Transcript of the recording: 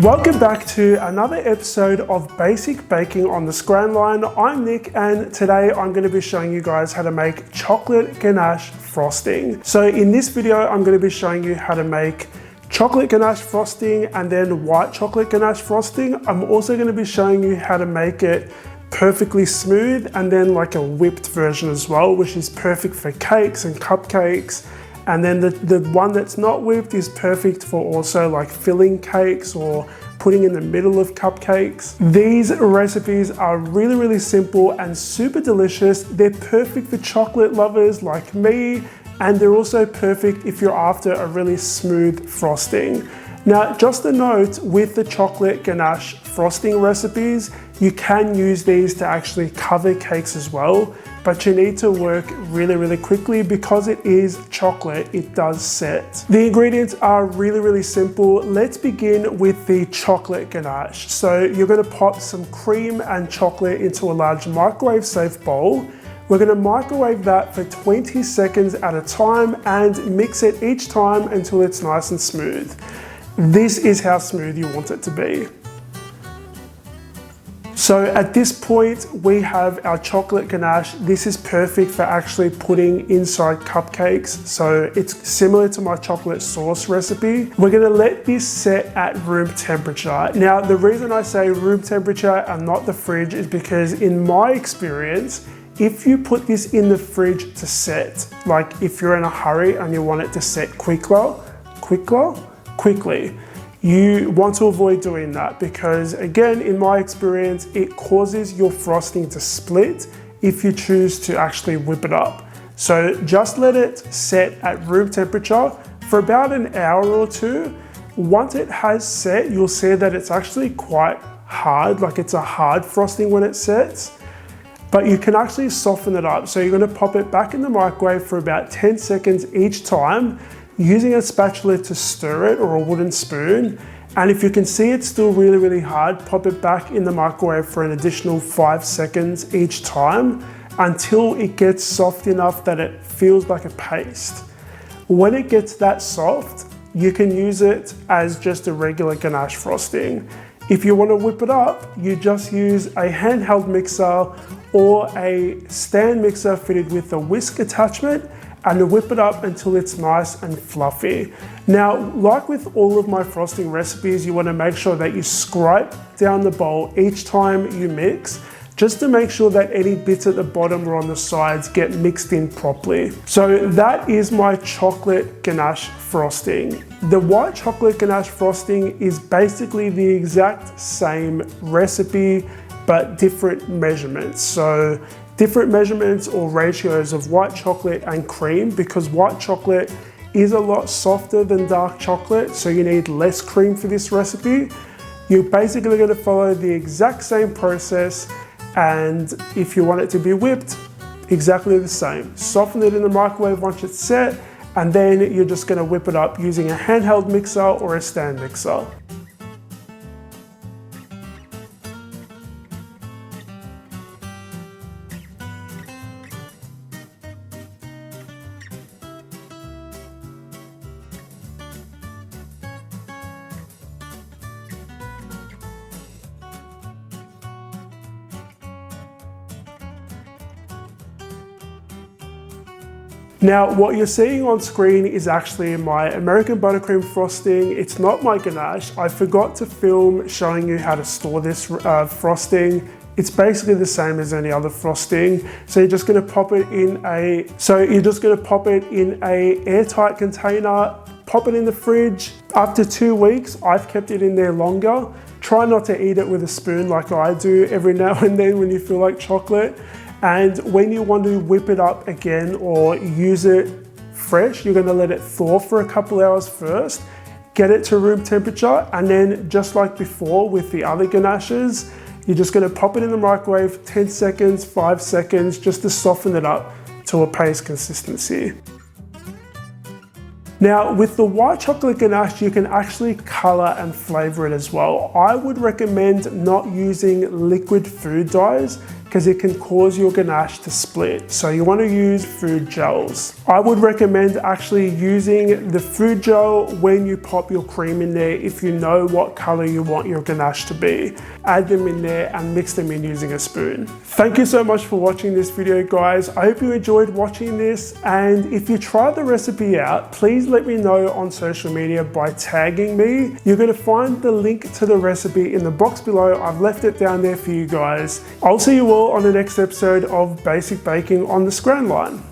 Welcome back to another episode of Basic Baking on the Scran Line. I'm Nick and today I'm going to be showing you guys how to make chocolate ganache frosting. So in this video I'm going to be showing you how to make chocolate ganache frosting and then white chocolate ganache frosting. I'm also going to be showing you how to make it perfectly smooth and then like a whipped version as well, which is perfect for cakes and cupcakes. And then the one that's not whipped is perfect for also like filling cakes or putting in the middle of cupcakes. These recipes are really simple and super delicious. They're perfect for chocolate lovers like me, and they're also perfect if you're after a really smooth frosting. Now, just a note with the chocolate ganache frosting recipes, you can use these to actually cover cakes as well, but you need to work really quickly because it is chocolate, it does set. The ingredients are really simple. Let's begin with the chocolate ganache. So you're gonna pop some cream and chocolate into a large microwave safe bowl. We're gonna microwave that for 20 seconds at a time and mix it each time until it's nice and smooth. This is how smooth you want it to be. So at this point, we have our chocolate ganache. This is perfect for actually putting inside cupcakes. So it's similar to my chocolate sauce recipe. We're gonna let this set at room temperature. Now, the reason I say room temperature and not the fridge is because in my experience, if you put this in the fridge to set, like if you're in a hurry and you want it to set quickly, you want to avoid doing that because, again, in my experience, it causes your frosting to split if you choose to actually whip it up. So just let it set at room temperature for about an hour or two. Once it has set, you'll see that it's actually quite hard, like it's a hard frosting when it sets, but you can actually soften it up. So you're gonna pop it back in the microwave for about 10 seconds each time, using a spatula to stir it or a wooden spoon. And if you can see it's still really hard, pop it back in the microwave for an additional 5 seconds each time until it gets soft enough that it feels like a paste. When it gets that soft, you can use it as just a regular ganache frosting. If you want to whip it up, you just use a handheld mixer or a stand mixer fitted with a whisk attachment and whip it up until it's nice and fluffy. Now, like with all of my frosting recipes, you want to make sure that you scrape down the bowl each time you mix, just to make sure that any bits at the bottom or on the sides get mixed in properly. So that is my chocolate ganache frosting. The white chocolate ganache frosting is basically the exact same recipe, but different measurements. So different measurements or ratios of white chocolate and cream, because white chocolate is a lot softer than dark chocolate, so you need less cream for this recipe. You're basically going to follow the exact same process, and if you want it to be whipped, exactly the same. Soften it in the microwave once it's set, and then you're just going to whip it up using a handheld mixer or a stand mixer. Now, what you're seeing on screen is actually my American buttercream frosting. It's not my ganache. I forgot to film showing you how to store this frosting. It's basically the same as any other frosting. So you're just gonna pop it in a airtight container, pop it in the fridge. Up to 2 weeks, I've kept it in there longer. Try not to eat it with a spoon like I do every now and then when you feel like chocolate. And when you want to whip it up again or use it fresh, you're gonna let it thaw for a couple hours first, get it to room temperature, and then just like before with the other ganaches, you're just gonna pop it in the microwave 10 seconds, 5 seconds, just to soften it up to a paste consistency. Now, with the white chocolate ganache, you can actually color and flavor it as well. I would recommend not using liquid food dyes because it can cause your ganache to split. So you want to use food gels. I would recommend actually using the food gel when you pop your cream in there if you know what color you want your ganache to be. Add them in there and mix them in using a spoon. Thank you so much for watching this video, guys. I hope you enjoyed watching this, and if you try the recipe out, please let me know on social media by tagging me. You're going to find the link to the recipe in the box below. I've left it down there for you guys. I'll see you all on the next episode of Basic Baking on the Scran Line.